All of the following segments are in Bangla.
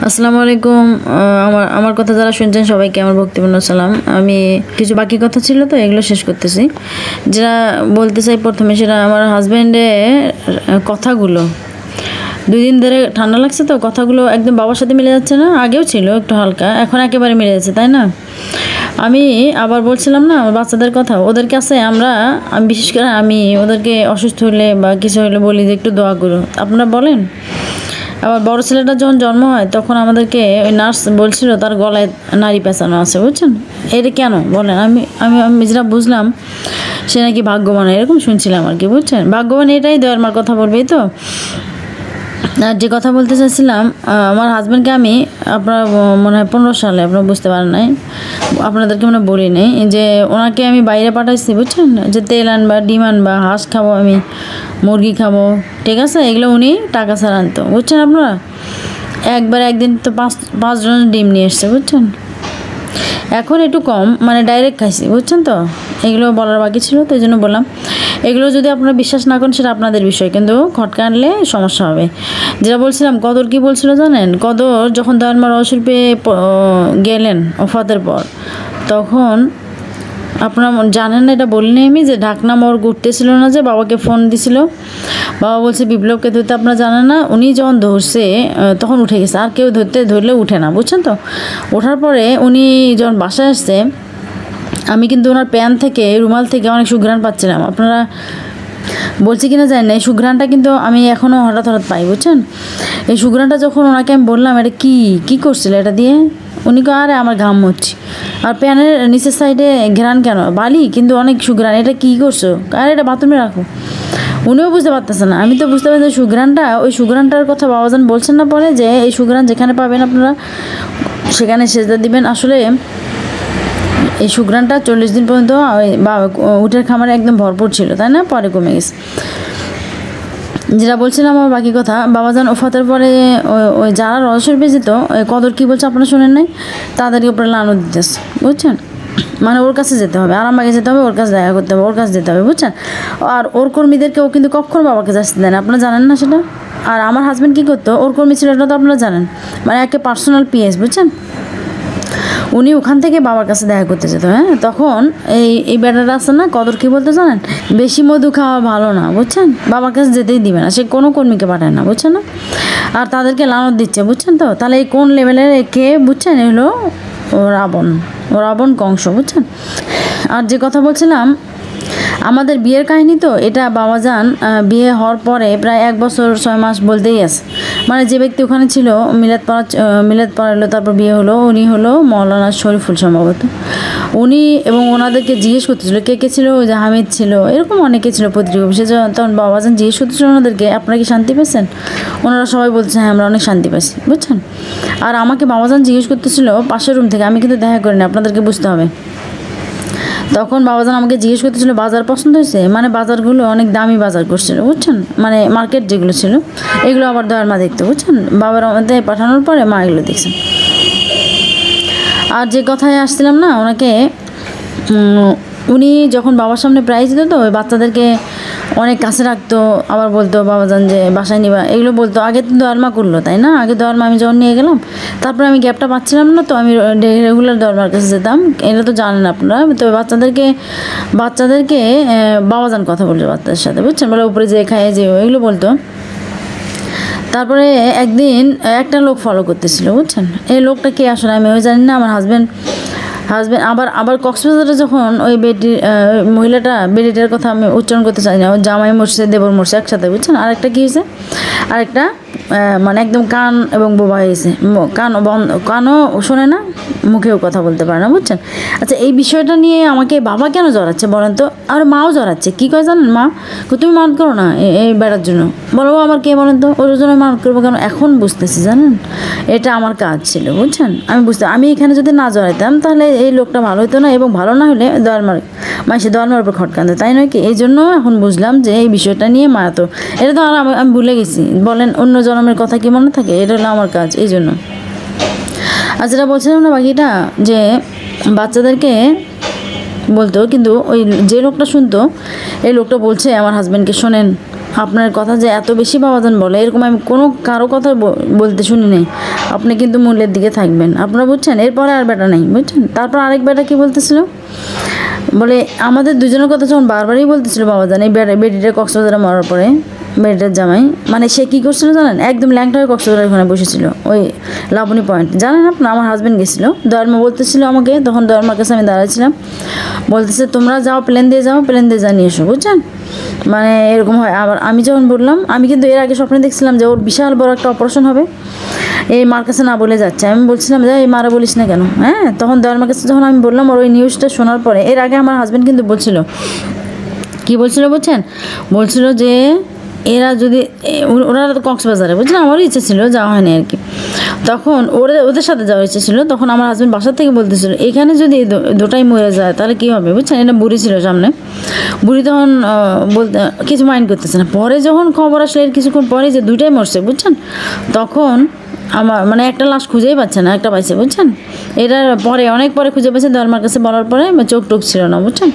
আসসালামু আলাইকুম। আমার কথা যারা শুনছেন সবাইকে আমার ভক্তিপূর্ণ সালাম। আমি কিছু বাকি কথা ছিল তো এগুলো শেষ করতেছি। যেটা বলতে চাই প্রথমে সেটা আমার হাজব্যান্ডের কথাগুলো 2 দিন ধরে ঠান্ডা লাগছে তো কথাগুলো একদম বাবার সাথে মিলে যাচ্ছে না। আগেও ছিল একটু হালকা, এখন একেবারে মিলে যাচ্ছে, তাই না? আমি আবার বলছিলাম না আমার বাচ্চাদের কথা, ওদের কাছে আমি বিশেষ করে আমি ওদেরকে অসুস্থ হলে বা কিছু হলে বলি যে একটু দোয়া করো। আপনারা বলেন। আবার বড় ছেলেটা যখন জন্ম হয় তখন আমাদেরকে ওই নার্স বলছিল তার গলায় নাড়ি পেঁচানো আছে, বুঝছেন? এটা কেন বলেন? আমি আমি আমি যেটা বুঝলাম সে নাকি ভাগ্যবান, এরকম শুনছিলাম আর কি, বুঝছেন? ভাগ্যবান এটাই দয়ার মার কথা বলবেই তো। আর যে কথা বলতে চাইছিলাম, আমার হাজব্যান্ডকে আমি আপনার মনে হয় 15 সালে, আপনারা বুঝতে পারেন নাই, আপনাদেরকে মনে বলি নেই যে ওনাকে আমি বাইরে পাঠাইছি, বুঝছেন? যে তেল আনবা, ডিম আনবা, হাঁস খাবো, আমি মুরগি খাবো, ঠিক আছে? এগুলো উনি টাকা ছাড়া আনতো, বুঝছেন আপনারা? একদিন তো 5 জন ডিম নিয়ে এসছে, বুঝছেন? এখন একটু কম, মানে ডাইরেক্ট খাইছি, বুঝছেন তো? এগুলো বলার বাকি ছিল, তো এই জন্য বললাম। এগুলো যদি আপনারা বিশ্বাস না করেন সেটা আপনাদের বিষয়, কিন্তু খটকা আনলে সমস্যা হবে। যেটা বলছিলাম, কদর কি বলছিল জানেন? কদর যখন দয়ানমার অশিল্পে গেলেন ওফাতের পর, তখন আপনারা জানেন না, এটা বলিনি আমি, যে ঢাকনা মর্গ উঠতেছিল না, যে বাবাকে ফোন দিছিল, বাবা বলছে বিপ্লবকে ধরতে, আপনারা জানেন না? উনি যখন ধরছে তখন উঠে গেছে, আর কেউ ধরলে উঠে না, বুঝছেন তো? ওঠার পরে উনি যখন বাসায় আসছে, আমি কিন্তু ওনার প্যান থেকে, রুমাল থেকে অনেক সুঘ্রাণ পাচ্ছিলাম। আপনারা বলছি কিনা জানি না, এই সুঘ্রাণটা কিন্তু আমি এখনও হঠাৎ পাই, বুঝছেন? এই সুঘ্রাণটা যখন ওনাকে আমি বললাম এটা কী করছিল এটা দিয়ে, উনি কো আরে আমার ঘাম হচ্ছে। আর প্যানের নিচের সাইডে ঘ্রাণ কেন? বালি কিন্তু অনেক সুঘ্রাণ, এটা কী করছো? আর এটা বাথরুমে রাখো। উনিও বুঝতে পারতেছে না, আমি তো বুঝতে পারছি সুঘ্রাণটা, ওই সুঘ্রাণটার কথা বাবাজান বলছেন না পরে, যে এই সুঘ্রাণ যেখানে পাবেন আপনারা সেখানে সেজদা দিবেন। আসলে এই সুঘ্রাণটা 40 দিন পর্যন্ত উটের খামারে একদম ভরপুর ছিল, তাই না? পরে কমে গেছে। যেটা বলছিলাম আমার বাকি কথা, বাবাজান ওফাতের পরে ওই যারা রসের বেজিত কদর কী বলছে আপনারা শোনেন নাই? তাদেরকে উপরে লানত দিতেছে, বুঝছেন? মানে ওর কাছে যেতে হবে, আর আমাকে যেতে হবে, ওর কাছে দেখা করতে হবে, ওর কাছে যেতে হবে, বুঝছেন? আর ওর কর্মীদেরকে ও কিন্তু কখনো বাবাকে যাচ্ছে দেন, আপনারা জানেন না সেটা? আর আমার হাজব্যান্ড কী করতো, ওর কর্মী ছিল, এটা তো আপনারা জানেন, মানে একে পার্সোনাল পিএস, বুঝছেন? উনি ওখান থেকে বাবার কাছে দেখা করতে যেত। হ্যাঁ, তখন এই ব্যাটারা আছে না, কদর কী বলতে জানেন? বেশি মধু খাওয়া ভালো না, বুঝছেন? বাবার কাছে যেতেই দিবে না, সে কোনো কর্মীকে পাঠায় না, বুঝছেন না? আর তাদেরকে লানত দিচ্ছে, বুঝছেন তো? তাহলে এই কোন লেভেলের কে, বুঝছেন? এগুলো ও রাবণ কংস, বুঝছেন? আর যে কথা বলছিলাম, আমাদের বিয়ের কাহিনী তো এটা, বাবাজান বিয়ে হওয়ার পরে প্রায় 1 বছর 6 মাস বলতেই আছে, মানে যে ব্যক্তি ওখানে ছিল মিলাদ পড়ালো, তারপর বিয়ে হলো, উনি হলো মৌলানা শরীফুল সম্ভবত। উনি এবং ওনাদেরকে জিজ্ঞেস করতেছিল কে কে ছিল, ওই যে হামিদ ছিল, এরকম অনেকে ছিল পত্রিকা অফিসে। তখন বাবাজান জিজ্ঞেস করতেছিল ওনাদেরকে, আপনারা কি শান্তি পেয়েছেন? ওনারা সবাই বলছে হ্যাঁ আমরা অনেক শান্তি পাইছি, বুঝছেন? আর আমাকে বাবাজান জিজ্ঞেস করতেছিল পাশের রুম থেকে, আমি কিন্তু দেখা করিনি, আপনাদেরকে বুঝতে হবে। তখন বাবাজান আমাকে জিজ্ঞেস করতেছিল বাজার পছন্দ হয়েছে, মানে বাজারগুলো অনেক দামি বাজার করছিল, বুঝছেন? মানে মার্কেট যেগুলো ছিল এগুলো আবার দয়ার মা দেখতো, বুঝছেন? বাবার আমাদের পাঠানোর পরে মা এগুলো দেখছেন। আর যে কথায় আসছিলাম না, ওনাকে উনি যখন বাবার সামনে প্রাইজ দিত তো ওই বাচ্চাদেরকে অনেক কাছে রাখতো, আবার বলতো বাবাজান যে বাসায় নিবা, এগুলো বলতো। আগে তো দয়ার মা করলো, তাই না? আগে দয়ার মা আমি যখন নিয়ে গেলাম, তারপরে আমি গ্যাপটা পাচ্ছিলাম না, তো আমি রেগুলার দয়ার মার কাছে যেতাম। এটা তো জানেন আপনারা। তো বাচ্চাদেরকে বাবাজান কথা বলছে বাচ্চাদের সাথে, বুঝছেন? বলে উপরে যে খায় যে এগুলো বলতো। তারপরে একদিন একটা লোক ফলো করতেছিল, বুঝছেন? এই লোকটা কে আসলে আমি ওই জানি না। আমার হাজব্যান্ড আবার কক্সবাজারে যখন ওই বেডিটার কথা আমি উচ্চারণ করতে চাই না, ওই জামাই মরছে, দেবর মরছে একসাথে, বুঝছেন? আরেকটা কী হয়েছে, আরেকটা মানে একদম কান এবং বোবা হয়েছে, কানও শোনে না, মুখেও কথা বলতে পারে না, বুঝছেন? আচ্ছা, এই বিষয়টা নিয়ে আমাকে বাবা কেন জড়াচ্ছে বলেন তো? আর মাও জড়াচ্ছে। কী কয় জানেন? মা তুমি মানত করো না এই বেড়ার জন্য। বলো আমার কে বলেন তো? ওর জন্য মানত করবো কেন? এখন বুঝতেছি, জানেন, এটা আমার কাজ ছিল, বুঝছেন? আমি এখানে যদি না জড়াইতাম তাহলে এই লোকটা ভালো হতো না, এবং ভালো না হলে সে দয়ালমার উপর খটকান্ত, তাই নয় কি? এই জন্য এখন বুঝলাম যে এই বিষয়টা নিয়ে মা তো, এটা তো আর আমি ভুলে গেছি। বলেন অন্য জন্মের কথা কি মনে থাকে? এটা হলো আমার কাজ, এই জন্য। আর যেটা বলছিলাম না বাকিটা, যে বাচ্চাদেরকে বলতো, কিন্তু ওই যে লোকটা শুনতো, এই লোকটা বলছে আমার হাজব্যান্ডকে, শোনেন আপনার কথা যে এত বেশি বাবাজান বলে, এরকম আমি কোনো কারো কথা বলতে শুনি নাই। আপনি কিন্তু মূল্যের দিকে থাকবেন, আপনারা বুঝছেন। এরপরে আর বেটা নেই, বুঝছেন। তারপর আরেক বেটা কি বলতেছিল, বলে আমাদের দুজনের কথা যখন বারবারই বলতেছিল বাবাজান, এই বেটিটা কক্সবাজারে মরার পরে বেটিটার জামাই, মানে সে কী করছিল জানেন, একদম ল্যাংটা হয়ে কক্সবাজারের ওখানে বসেছিল ওই লাবণী পয়েন্ট, জানেন আপনার। আমার হাজব্যান্ড গেছিলো, দয়ালমা বলতেছিল আমাকে, তখন দয়ালমার কাছে আমি দাঁড়াচ্ছিলাম, বলতেছে তোমরা যাও প্লেন দিয়ে যাও, প্লেন দিয়ে জানিয়ে এসো, বুঝছেন। মানে এরকম হয়। আবার আমি যখন বললাম, আমি কিন্তু এর আগে স্বপ্নে দেখছিলাম যে ওর বিশাল বড় একটা অপারেশন হবে, এই মার কাছে না বলে যাচ্ছে। আমি বলছিলাম যে এই মারা বলিস না কেন, হ্যাঁ। তখন দয়ালমার কাছে যখন আমি বললাম, ওর ওই নিউজটা শোনার পরে, এর আগে আমার হাজব্যান্ড কিন্তু বলছিল, কী বলছিল বুঝছেন, বলছিল যে এরা যদি ওরা তো কক্সবাজারে, বুঝলেন, আমারও ইচ্ছে ছিল, যাওয়া হয়নি আর কি। তখন ওদের সাথে যাওয়ার ইচ্ছে ছিল। তখন আমার হাজব্যান্ড বাসার থেকে বলতেছিল এখানে যদি দুটাই মরে যায় তাহলে কী হবে, বুঝছেন। এটা বুড়ি ছিল সামনে, বুড়ি তখন বলতে কিছু মাইন্ড করতেছে না। পরে যখন খবর আসলে এর কিছুক্ষণ পরে যে দুইটাই মরছে, বুঝছেন, তখন আমার মানে একটা লাশ খুঁজেই পাচ্ছে না, একটা পাইছে, বুঝছেন। এটার পরে অনেক পরে খুঁজে পেয়েছে, দয়ালমার কাছে বলার পরে চোখ টোক ছিল না, বুঝছেন।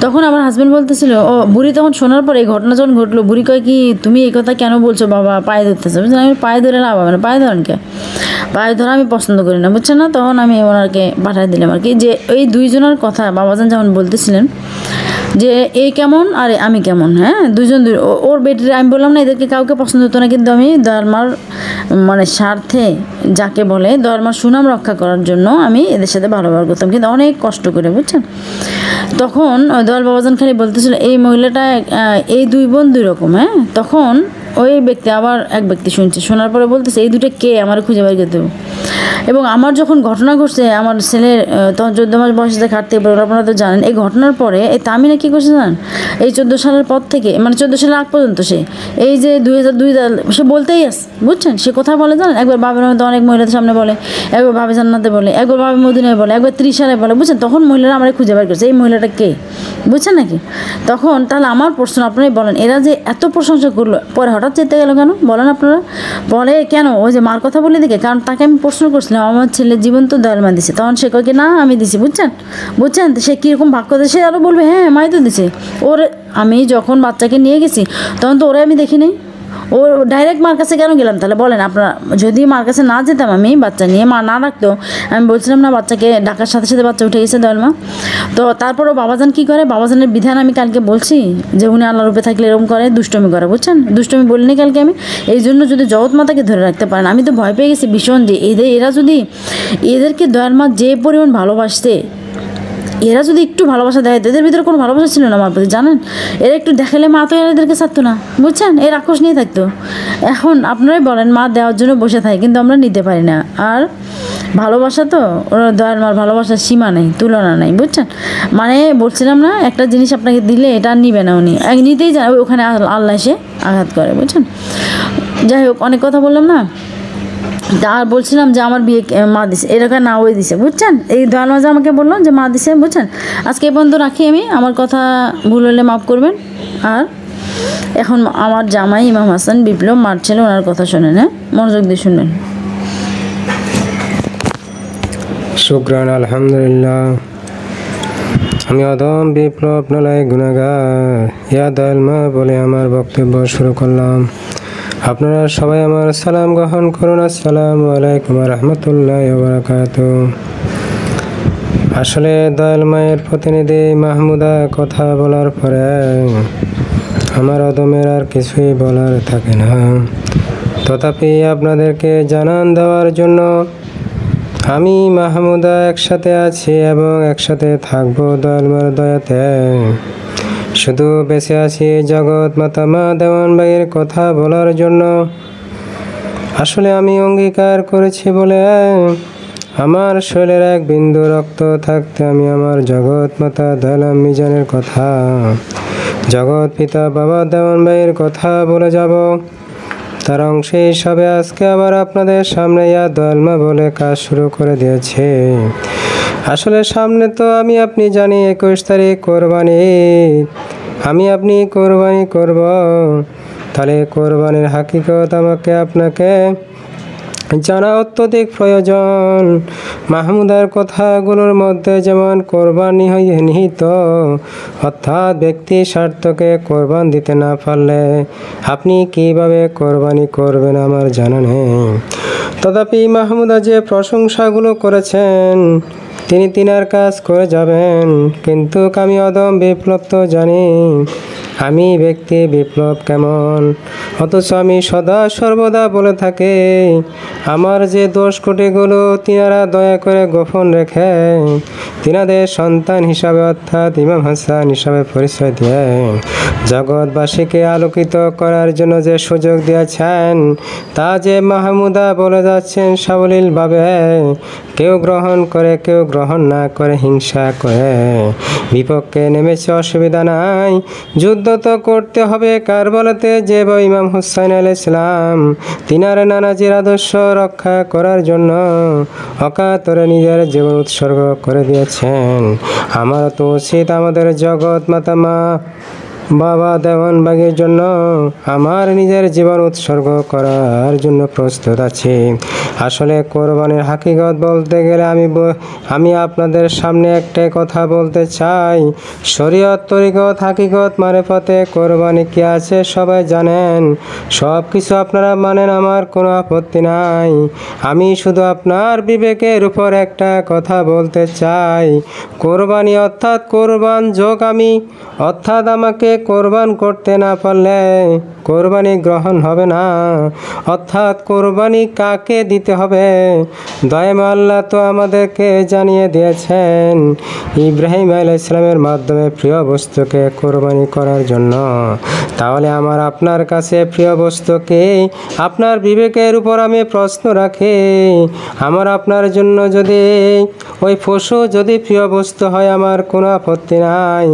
তখন আমার হাজব্যান্ড বলতেছিল, ও বুড়ি তখন শোনার পরে এই ঘটনা যখন ঘটলো, বুড়ি কয় কি তুমি এই কথা কেন বলছো বাবা, পায়ে ধরতেছে, বুঝছেন। আমি পায়ে ধরে লাভ হবে না, পায়ে ধরেন কে, পায়ে ধরা আমি পছন্দ করি না, বুঝছেন না। তখন আমি ওনাকে পাঠিয়ে দিলাম আর কি, যে এই দুইজনের কথা বাবাজান যেমন বলতেছিলেন যে এই কেমন আর আমি কেমন, হ্যাঁ, দুজন ওর বেটির। আমি বললাম না এদেরকে কাউকে পছন্দ হতো না, কিন্তু আমি দয়ালমার মানে স্বার্থে, যাকে বলে দয়ালমার সুনাম রক্ষা করার জন্য আমি এদের সাথে ভালো ব্যবহার করতাম, কিন্তু অনেক কষ্ট করে, বুঝছেন। তখন দয়াল বাবাজান খালি বলতেছিল এই মহিলাটা, এই দুই বোন দুই রকম, হ্যাঁ। তখন ওই ব্যক্তি আবার এক ব্যক্তি শুনছে, শোনার পরে বলতেছে এই দুটো কে, আমার খুঁজে বের করতে হবে। এবং আমার যখন ঘটনা ঘটছে, আমার ছেলের তখন 14 মাস বয়সে খাটতে পারে, আপনারা তো জানেন। এই ঘটনার পরে এই তামিনা কী করছে জানেন, এই 14 সালের পর থেকে, মানে 14 সালের আগ পর্যন্ত সে এই যে 2002 সে বলতেই আসে, বুঝছেন। সে কোথায় বলে জানেন, একবার বাবার মধ্যে অনেক মহিলাদের সামনে বলে, একবার ভাবে জান্নাতে বলে, একবার ভাবে মদিনায় বলে, একবার 30 সালে বলে, বুঝছেন। তখন মহিলারা আমরা খুঁজে বের করছে এই মহিলাটা কে, বুঝছেন নাকি। তখন তাহলে আমার প্রশ্ন, আপনারাই বলেন, এরা যে এত প্রশংসা করলো পরে হঠাৎ যেতে গেল কেন, বলেন আপনারা। বলে কেন, ওই যে মার কথা বলে দিকে, কারণ তাকে আমি প্রশ্ন করছিলাম আমার ছেলের জীবন তো দয়ালমা দিছে, তখন সে কয় কি না আমি দিছি, বুঝছেন। বুঝছেন তো সে কীরকম ভাগ্য দেয়, সে আরও বলবে হ্যাঁ মাই তো দিছে ওর। আমি যখন বাচ্চাকে নিয়ে গেছি তখন তো ওরে আমি দেখি নাই, ও ডাইরেক্ট মার কাছে কেন গেলাম তাহলে বলেন আপনারা। যদি মার কাছে না যেতাম, আমি বাচ্চা নিয়ে, মা না রাখতো, আমি বলছিলাম না বাচ্চাকে ডাকার সাথে সাথে বাচ্চা উঠে গেছে দয়ালমা। তো তারপরও বাবাজান কী করে, বাবাজানের বিধান আমি কালকে বলছি যে উনি আল্লাহর রূপে থাকলে এরকম করে, দুষ্টমি করে, বুঝছেন। দুষ্টমি বলিনি কালকে আমি। এই জন্য যদি জগৎ মাতাকে ধরে রাখতে পারেন, আমি তো ভয় পেয়ে গেছি ভীষণ, যে এরা যদি এদেরকে দয়ালমা যে পরিমাণ ভালোবাসতে, এরা যদি একটু ভালোবাসা দেয়, এদের ভিতরে কোনো ভালোবাসা ছিল না আমার প্রতি, জানেন। এরা একটু দেখালে মা তো এদেরকে ছাড়তো না, বুঝছেন, এর আক্রোশ নিয়ে থাকতো। এখন আপনারাই বলেন, মা দেওয়ার জন্য বসে থাকে, কিন্তু আমরা নিতে পারি না। আর ভালোবাসা তো ওরা দয়ালমার ভালোবাসার সীমা নেই, তুলনা নেই, বুঝছেন। মানে বলছিলাম না, একটা জিনিস আপনাকে দিলে এটা নিবে না উনি, নিতেই যায়, ওখানে আল্লাহ এসে আঘাত করে, বুঝছেন। যাই হোক, অনেক কথা বললাম না। আর বলছিলাম যে আমার বিয়ে মা দিছে, এরকম না ওই দিছে, বুঝছেন। এই দয়াল মাঝে আমাকে বললো যে মা দিছে, বুঝছেন। আজকে এই পর্যন্ত রাখি আমি, আমার কথা ভুল হলে মাফ করবেন। আর এখন আমার জামাই ইমাম হাসান বিপ্লব, মার ছেলে, ওনার কথা শোনেন, হ্যাঁ, মনোযোগ দিয়ে শুনবেন। শুকরান, আলহামদুলিল্লাহ। আমি আদম বিপ্লব নালায় গুনাহগার, ইয়া দয়ালমা বলে আমার বক্তব্য শুরু করলাম। আপনারা সবাই আমার সালাম গ্রহণ করুন। আসসালামু আলাইকুম রহমতুল্লাহ বারাকাতুহু। আসলে দয়াল মায়ের প্রতিনিধি মাহমুদা কথা বলার পরে আমার আদমের আর কিছুই বলার থাকে না। তথাপি আপনাদেরকে জানান দেওয়ার জন্য আমি মাহমুদা একসাথে আছি এবং একসাথে থাকবো দয়াল মার দয়াতে। শুধু বেঁচে আছি জগৎ মাতা মা দেওয়ান ভাইয়ের কথা বলার জন্য। আসলে আমি অঙ্গীকার করেছি বলে আমার শরীরের এক বিন্দু রক্ত থাকতে আমি আমার জগৎ মাতা দয়াল মিজানের কথা, জগৎ পিতা বাবা দেওয়ান ভাইয়ের কথা বলে যাব। তার অংশে হিসাবে আজকে আবার আপনাদের সামনে ইয়া দয়ালমা বলে কাজ শুরু করে দিয়েছে। আসলে সামনে তো আমি আপনি জানি 21 তারিখ কোরবানি, আমি আপনি কোরবানি করব। তাহলে কোরবানির হাকিকত আমাকে আপনাকে জানা অত্যধিক প্রয়োজন। মাহমুদার কথাগুলোর মধ্যে যেমন কোরবানি নিহিত, অর্থাৎ ব্যক্তির স্বার্থকে কোরবান দিতে না পারলে আপনি কিভাবে কোরবানি করবেন আমার জানা নেই। তথাপি মাহমুদা যে প্রশংসাগুলো করেছেন তিনি তিনার কাজ করে যাবেন, কিন্তু আমি অদম বিপ্লব তো জানি আমি ব্যক্তি বিপ্লব কেমন, অথচ আমি সদা সর্বদা বলে থাকি আমার যে দোষ ত্রুটিগুলো তিনারা দয়া করে গোপন রেখে তিনাদের সন্তান হিসাবে অর্থাৎ ইমাম হাসান হিসাবে পরিচয় দিয়ে জগৎবাসীকে আলোকিত করার জন্য যে সুযোগ দিয়েছেন তা যে মাহমুদা বলে যাচ্ছেন সাবলীলভাবে, কেউ গ্রহণ করে কেউ গ্রহণ না করে হিংসা করে বিপক্ষে নেমেছে, অসুবিধা নাই। যুদ্ধ তো করতে হবে কারবালাতে, যেভাবে ইমাম হুসাইন আলাইহিস সালাম তিনার নানাজির আদর্শ রক্ষা করার জন্য অকাতরে নিজের জীবন উৎসর্গ করে দিয়েছেন। আমার তো উচিত আমাদের জগৎ মাতা মা বাবা দেওয়ানবাগের জন্য আমার নিজের জীবন উৎসর্গ করার জন্য প্রস্তুত আছি। আসলে কোরবানির হাকিকত বলতে গেলে আমি আপনাদের সামনে একটাই কথা বলতে চাই। শরীয়ত তরিকত হাকিকত মারেফতে কোরবানি কি আছে সবাই জানেন, সব কিছু আপনারা মানেন, আমার কোনো আপত্তি নাই। আমি শুধু আপনার বিবেকের উপর একটা কথা বলতে চাই। কোরবানি অর্থাৎ কোরবান যোগ আমি, অর্থাৎ আমাকে কোরবান করতে না পারলে কোরবানি গ্রহণ হবে না। অর্থাৎ কোরবানি কাকে দিতে হবে দয়াময় আল্লাহ তো আমাদেরকে জানিয়ে দিয়েছেন ইব্রাহিম আলাইহিস সালামের মাধ্যমে প্রিয় বস্তুকে কোরবানি করার জন্য। তাহলে আমার আপনার কাছে প্রিয় বস্তুকে আপনার বিবেকের উপর আমি প্রশ্ন রাখি, আমার আপনার জন্য যদি ওই পশু যদি প্রিয় বস্তু হয় আমার কোনো আপত্তি নাই।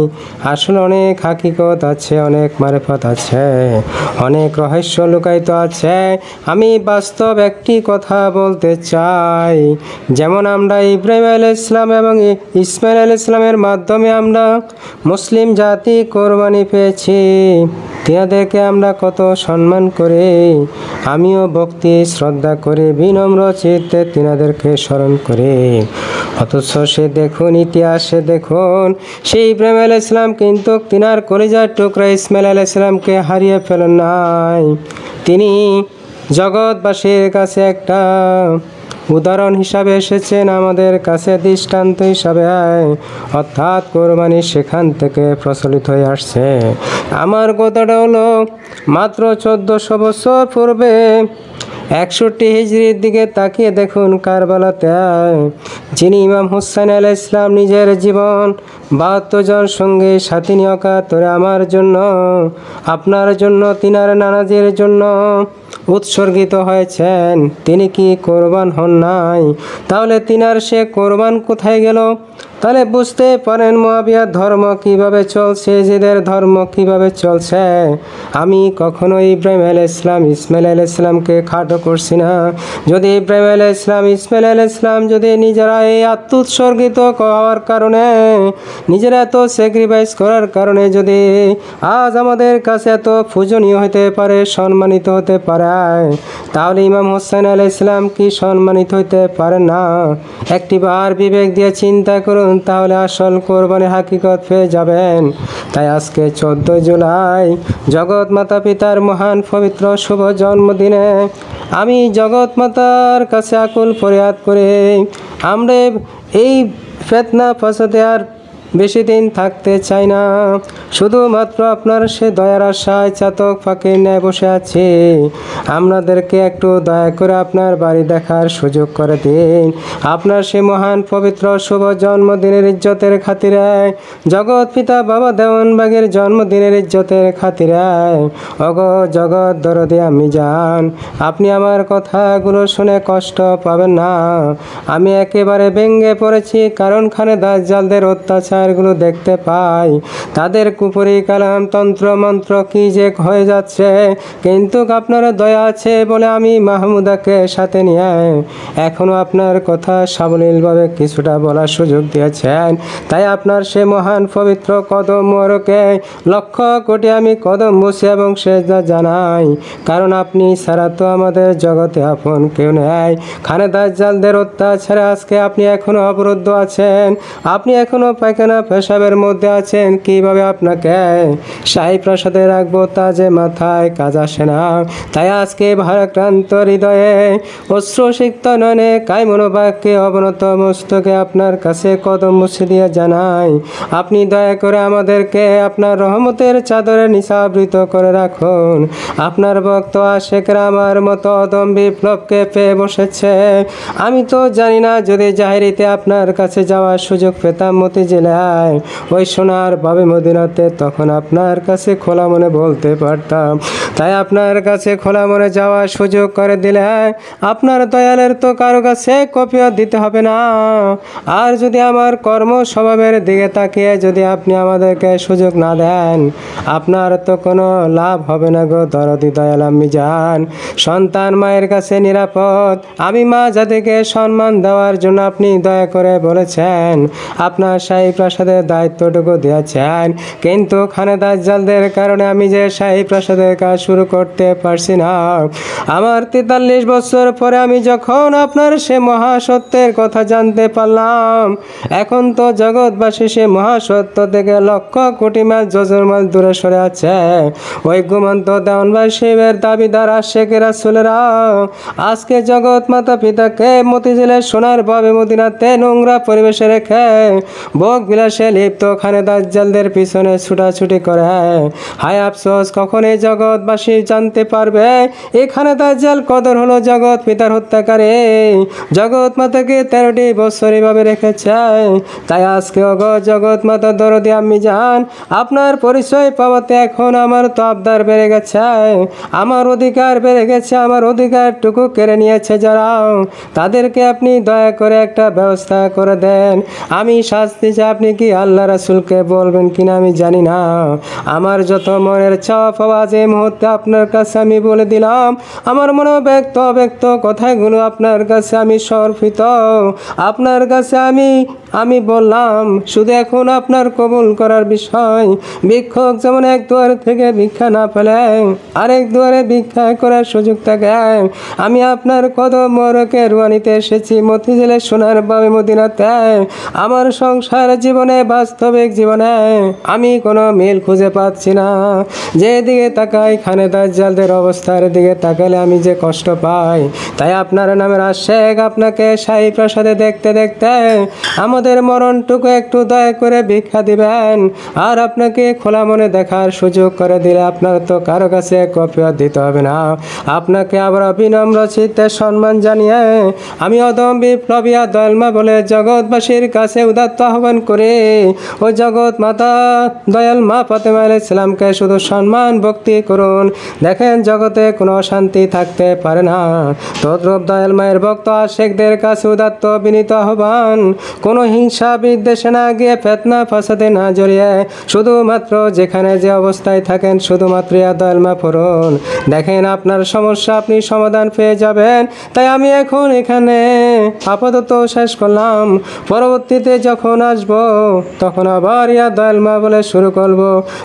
আসলে অনেক হাকিকত আছে, অনেক মারেফত আছে, অনেক রহস্য লুকায়িত আছে। আমি বাস্তব একটি কথা বলতে চাই, যেমন আমরা ইব্রাহিম আলাইহিস সালাম এবং ইসমাইল আলাইহিস সালামের মাধ্যমে আমরা মুসলিম জাতি কোরবানি পেয়েছি, তিনাদেরকে আমরা কত সম্মান করি, আমিও ভক্তি শ্রদ্ধা করে বিনম্র চিত্তে তিনাদেরকে স্মরণ করি। অথচ সে দেখুন ইতিহাসে দেখুন সেই ইব্রাহিম আলাইহিস সালাম কিন্তু তিনার কলিজার টুকরা ইসমাইল আলাইহিস সালামকে হারিয়ে ফেলেন নাই। তিনি জগৎবাসীর কাছে একটা উদাহরণ হিসাবে এসেছেন, আমাদের কাছে দৃষ্টান্ত হিসাবে, অর্থাৎ কোরবানি সেখান থেকে প্রচলিত হয়ে আসছে। আমার কথাটা হলো মাত্র 1400 বছর পূর্বে 61 হিজরির দিকে তাকিয়ে দেখুন কারবালাতে যিনি ইমাম হুসাইন আলাইহিস সালাম নিজের জীবন 72 জন সঙ্গে সাথী নিয়ে অকাতরে আমার জন্য আপনার জন্য তিনার নানাজির জন্য উৎসর্গিত হয়েছেন, তিনি কি কোরবান হন নাই? তাহলে তিনার সে কোরবান কোথায় গেল? তাহলে বুঝতে পারেন মুআবিয়ার ধর্ম কিভাবে চলছে, জিদের ধর্ম কিভাবে চলছে। আমি কখনো ইব্রাহিম আলাইহিস সালাম ইসমাইল আলাইহিস সালামকে খাটো করছি না। যদি ইব্রাহিম আলাইহিস সালাম ইসমাইল আলাইহিস সালাম যদি নিজেরা এই আত্মোৎসর্গিত হওয়ার কারণে, নিজেরা এত স্যাক্রিফাইস করার কারণে যদি আজ আমাদের কাছে এত পূজনীয় হতে পারে, সম্মানিত হতে পারে, তাহলে ইমাম হুসাইন আলাইহিস সালাম কি সম্মানিত হতে পারে না? একটিবার বিবেক দিয়ে চিন্তা করুন, তাহলে আসল কোরবানির হাকিকত পেয়ে যাবেন। তাই আজকে 14 জুলাই জগৎ মাতা পিতার মহান পবিত্র শুভ জন্মদিনে আমি জগৎ মাতার কাছে আকুল ফরিয়াদ করে আমরা এই ফিতনা ফাসাদে আর বেশি দিন থাকতে চাই না। শুধুমাত্র আপনার সে দয়ার আশায় চাতক ফাঁকির ন্যায় বসে আছি। আপনাদেরকে একটু দয়া করে আপনার বাড়ি দেখার সুযোগ করে দিন। আপনার সে মহান পবিত্র শুভ জন্মদিনের ইজ্জতের খাতিরে, জগৎ পিতা বাবা দেওয়ানবাগের জন্মদিনের ইজ্জতের খাতিরে, অগ জগৎ দরদি আমি যান, আপনি আমার কথাগুলো শুনে কষ্ট পাবেন না। আমি একেবারে ভেঙে পড়েছি, কারণ খানে দাজ্জালদের অত্যাচার বিচারগুলো দেখতে পাই। তাদের কুপুরি কালাম তন্ত্র মন্ত্র কি যে হয়ে যাচ্ছে, কিন্তু আপনার দয়া আছে বলে আমি মাহমুদাকে সাথে নিয়ে এখনো আপনার কথা সাবলীলভাবে কিছুটা বলার সুযোগ দিয়েছেন। তাই আপনার সে মহান পবিত্র কদম মোবারকে লক্ষ কোটি আমি কদম বসে এবং সেজদা জানাই, কারণ আপনি ছাড়া তো আমাদের জগতে আপন কেউ নেই। খানে দাজ্জালদের অত্যাচারে আজকে আপনি এখনো অবরুদ্ধ আছেন, আপনি এখনো পায়খানা পেশাবের মধ্যে আছেন। কিভাবে আপনাকে শাহী প্রাসাদে রাখবো তা যে মাথায় কাজ আসে না। তাই আজকে ভারাক্রান্ত হৃদয়ে অশ্রুসিক্ত নয়নে কায়মনোবাক্যে অবনত মস্তকে আপনার কাছে কদম মুছে দিয়ে জানাই, আপনি দয়া করে আমাদেরকে আপনার রহমতের চাদরে নিশাবৃত করে রাখুন। আপনার ভক্ত আশেকরা আমার মতো অদম বিপ্লবকে পেয়ে বসেছে। আমি তো জানি না, যদি জাহেরিতে আপনার কাছে যাওয়ার সুযোগ পেতাম মতিঝিলায় ওই সোনার বাবে মদিনাতে, তখন আপনার কাছে খোলা মনে বলতে পারতাম। তাই আপনার কাছে খোলা মনে যাওয়ার সুযোগ করে দিলে আপনার দয়ালের তো কারো কাছে কপিও দিতে হবে না। আর যদি আমার কর্ম স্বভাবের দিকে তাকিয়ে যদি আপনি আমাদেরকে সুযোগ না দেন, আপনার তো কোনো লাভ হবে না গো দরদি দয়াল আম্মি জান। সন্তান মায়ের কাছে নিরাপদ, আমি মা জাতিকে সম্মান দেওয়ার জন্য আপনি দয়া করে বলেছেন আপনার শাহী প্রাসাদের দায়িত্বটুকু দিয়েছেন, কিন্তু খানে দাজ্জালদের কারণে আমি যে শাহী প্রাসাদের কাজ শুরু করতে পারছি না। আমার 43 বছর পরে আমি যখন আপনার সে মহাসত্যের কথা জানতে পারলাম, এখন তো জগৎবাসী সে মহাসত্য থেকে লক্ষ কোটি মাইল যোজন মাইল দূরে সরে আছে। ওই ঘুমন্ত দেওয়ানবাসীর দাবিদার আশেকের রাসূলেরা আজকে জগৎ মাতা পিতাকে মতিঝিলের সোনার বাবে মদিনাতে নোংরা পরিবেশে রেখে ভোগ বিলাসে লিপ্ত খানে দাজ্জালদের পিছনে ছুটাছুটি করে। হায় আফসোস, কখন এই জগৎবাসী জানতে পারবে এখানে দাজ্জাল কদর হলো জগৎ পিতার হত্যাকারী। জগৎ মাতাকে 13টি বছর এভাবে রেখেছে। তাই আজকে অগো জগৎ মাতা দরদি আম্মি জান, আপনার পরিচয় পাওয়াতে এখন আমার তো আবদার বেড়ে গেছে, আমার অধিকার বেড়ে গেছে। আমার অধিকারটুকু কেড়ে নিয়েছে যারা, তাদেরকে আপনি দয়া করে একটা ব্যবস্থা করে দেন। আমি শাস্তি চাই, আপনি কি আল্লাহ রাসূলকে বলবেন কিনা আমি জানি না। আমার যত মনের চাওয়া পাওয়া যে মুহূর্তে আপনার কাছে আমি বলে দিলাম। আমার মনে ব্যক্ত অব্যক্ত কথাগুলো আপনার কাছে আমি সমর্পিত, আপনার কাছে আমি বললাম। শুধু এখন আপনার কবুল করার বিষয়। ভিক্ষুক যেমন এক দুয়ার থেকে ভিক্ষা না পেলে আরেক দুয়ারে ভিক্ষা করার সুযোগ থাকে, আমি আপনার কদম মোবারকে রুয়ানিতে এসেছি মতিঝিলের সোনার বাবে মদিনাতে। আমার সংসার জীবনে বাস্তবিক জীবনে আমি কোনো মিল খুঁজে পাচ্ছি না। যেদিকে তাকাই খানে দাজ্জালদের অবস্থার দিকে তাকালে আমি যে কষ্ট পাই। তাই আপনার নামের আশেক আপনাকে শাহী প্রাসাদে দেখতে দেখতে আমাদের মরণটুকু একটু দয়া করে ভিক্ষা দিবেন। আর আপনাকে খোলা মনে দেখার সুযোগ করে দিলে আপনার তো কারো কাছে কপিও দিতে হবে না। আপনাকে আবার বিনম্র চিত্তে সম্মান জানিয়ে আমি অদম বিপ্লবিয়া দয়ালমা বলে জগৎবাসীর কাছে উদাত্ত আহ্বান করে ও জগৎ মাতা দয়াল মা ফাতেমা আলাইহিস সালামকে শুধু সম্মান ভক্তি করুন। দেখেন জগতে কোনো অশান্তি থাকতে পারে না। তদ্রূপ দয়াল মায়ের ভক্ত আশেকদের কাছে উদাত্ত বিনীত আহ্বান, কোনো হিংসা বিদ্বেষে না গিয়ে ফেতনা ফাসাদে না জড়িয়ে শুধুমাত্র যেখানে যে অবস্থায় থাকেন শুধুমাত্র ইয়া দয়াল মা পড়ুন। দেখেন আপনার সমস্যা আপনি সমাধান পেয়ে যাবেন। তাই আমি এখন এখানে আপাতত শেষ করলাম। পরবর্তীতে যখন আসব তখন আবার ইয়া দয়াল মা বলে শুরু করব।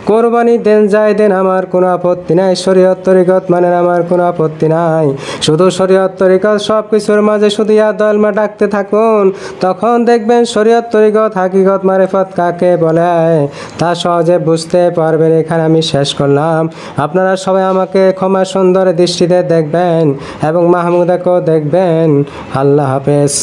কোরবানি দেন যাই দেন আমার কোনো আপত্তি নাই, শরীয়ত তরিকত মানেন আমার কোনো আপত্তি নাই। শুধু শরীয়ত তরিকত সব কিছুর মাঝে শুধু ইয়া দয়াল মা ডাকতে থাকুন, তখন দেখবেন শরীয়ত তরিকত হাকিকত মারিফত কাকে বলে তা সহজে বুঝতে পারবেন। এখানে আমি শেষ করলাম। আপনারা সবাই আমাকে ক্ষমা সুন্দর দৃষ্টিতে দেখবেন এবং মাহমুদাকেও দেখবেন। আল্লাহ হাফেজ।